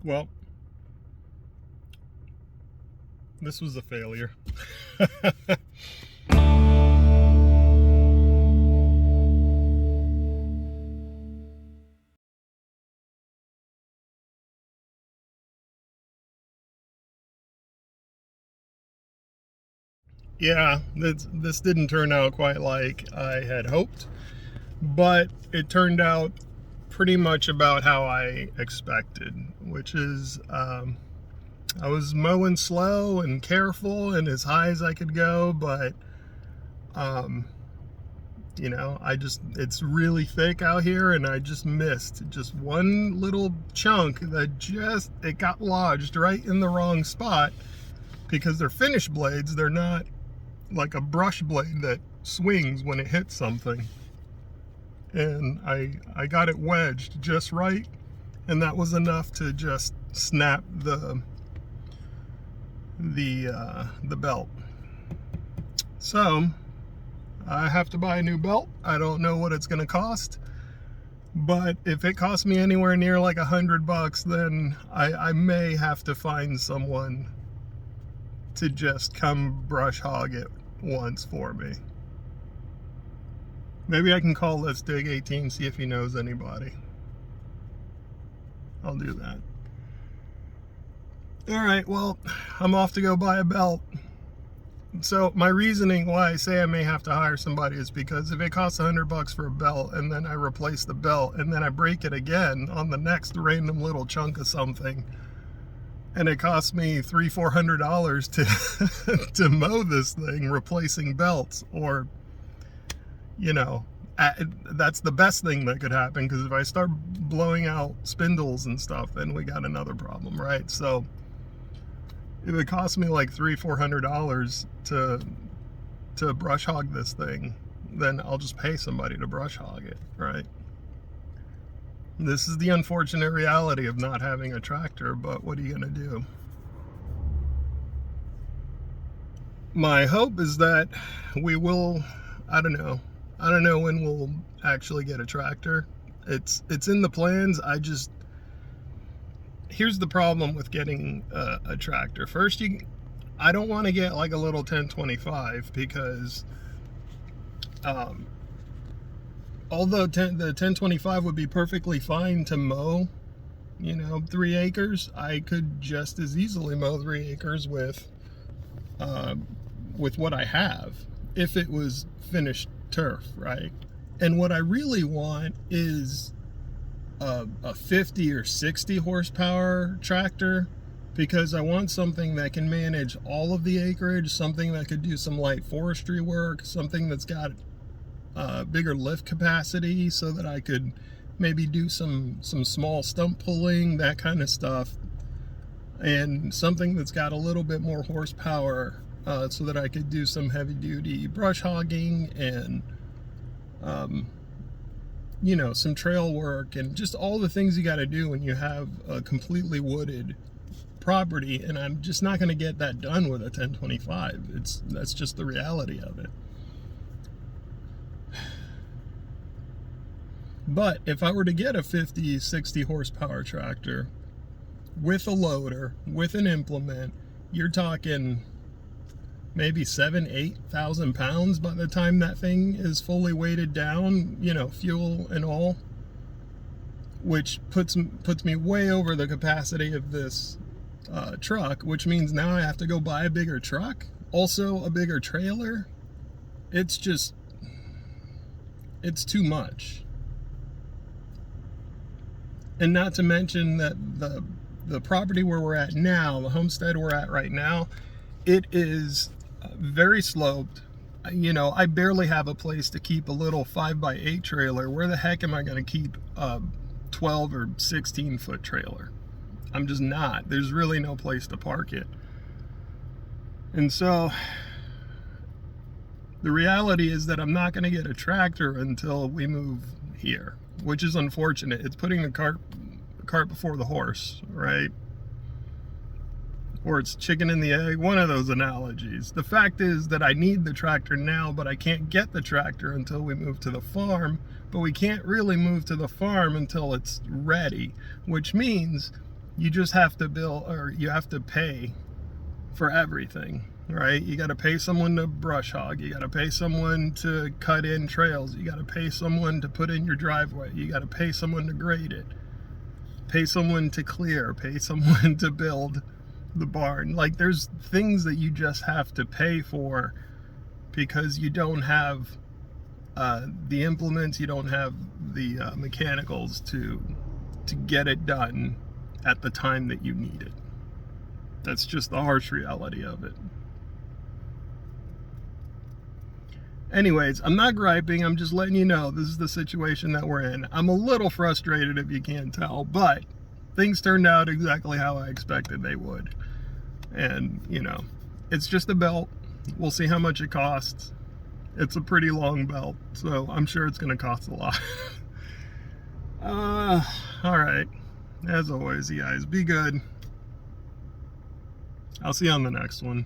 Well, this was a failure. Yeah, this didn't turn out quite like I had hoped, but it turned out pretty much about how I expected, which is I was mowing slow and careful and as high as I could go, but um, it's really thick out here, and I just missed just one little chunk that it got lodged right in the wrong spot, because they're finished blades. They're not like a brush blade that swings when it hits something. And I got it wedged just right, and that was enough to just snap the belt. So I have to buy a new belt. I don't know what it's going to cost, but if it costs me anywhere near like $100, then I may have to find someone to just come brush hog it once for me. Maybe I can call Let's Dig 18, see if he knows anybody. I'll do that. All right, well, I'm off to go buy a belt. So my reasoning why I say I may have to hire somebody is because if it costs $100 for a belt, and then I replace the belt, and then I break it again on the next random little chunk of something, and it costs me $300-400 to to mow this thing, replacing belts, or that's the best thing that could happen, because if I start blowing out spindles and stuff, then we got another problem, right? So if it costs me like $300-400 to brush hog this thing, then I'll just pay somebody to brush hog it, right? This is the unfortunate reality of not having a tractor, but what are you gonna do? My hope is that we will, I don't know when we'll actually get a tractor. It's in the plans. Here's the problem with getting a tractor. First, I don't want to get like a little 1025, because although the 1025 would be perfectly fine to mow 3 acres, I could just as easily mow 3 acres with what I have, if it was finished turf, right? And what I really want is a 50 or 60 horsepower tractor, because I want something that can manage all of the acreage, something that could do some light forestry work, something that's got bigger lift capacity, so that I could maybe do some small stump pulling, that kind of stuff, and something that's got a little bit more horsepower, so that I could do some heavy duty brush hogging and some trail work, and just all the things you got to do when you have a completely wooded property. And I'm just not going to get that done with a 1025. That's just the reality of it. But if I were to get a 50, 60 horsepower tractor with a loader, with an implement, you're talking maybe 7,000-8,000 pounds by the time that thing is fully weighted down, fuel and all, which puts me way over the capacity of this truck, which means now I have to go buy a bigger truck, also a bigger trailer. It's too much. And not to mention that the property where we're at now, the homestead we're at right now, it is very sloped. I barely have a place to keep a little 5x8 trailer. Where the heck am I going to keep a 12 or 16 foot trailer? I'm just not. There's really no place to park it. And so the reality is that I'm not going to get a tractor until we move here, which is unfortunate. It's putting the cart before the horse, right? Or it's chicken and the egg, one of those analogies. The fact is that I need the tractor now, but I can't get the tractor until we move to the farm. But we can't really move to the farm until it's ready, which means you just have to bill, or you have to pay for everything, right? You got to pay someone to brush hog, you got to pay someone to cut in trails, you got to pay someone to put in your driveway, you got to pay someone to grade it, pay someone to clear, pay someone to build the barn. Like, there's things that you just have to pay for because you don't have the implements, you don't have the mechanicals to get it done at the time that you need it. That's just the harsh reality of it. Anyways, I'm not griping, I'm just letting you know this is the situation that we're in. I'm a little frustrated, if you can't tell, but things turned out exactly how I expected they would. And, you know, it's just a belt. We'll see how much it costs. It's a pretty long belt, so I'm sure it's going to cost a lot. Alright. As always, you guys, be good. I'll see you on the next one.